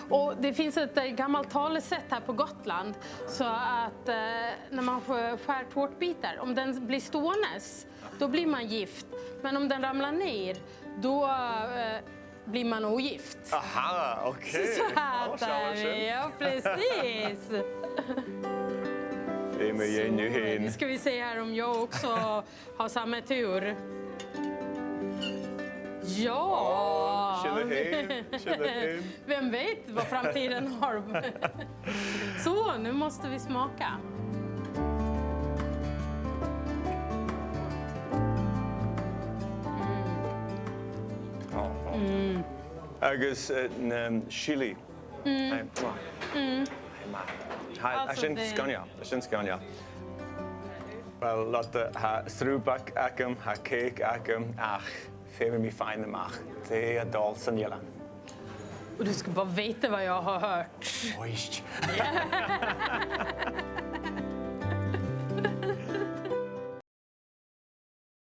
Och det finns ett gammalt talesätt här på Gotland så att när man skär tårtbitar, om den blir ståendes, då blir man gift. Men om den ramlar ner, då blir man ogift. Aha, okej. Så här, ja precis. Det är med genuin. Nu ska vi se här om jag också har samma tur. Ja! Känner hem. Vem vet vad framtiden har. Så, nu måste vi smaka. Agus chili. Jag känns Scania. Wel, Lotte, ha srùbag acum, ha cèic acum, ach, fem mi fine mach. Det är dalsen gälla. Och du ska bara veta vad jag har hört. Oish.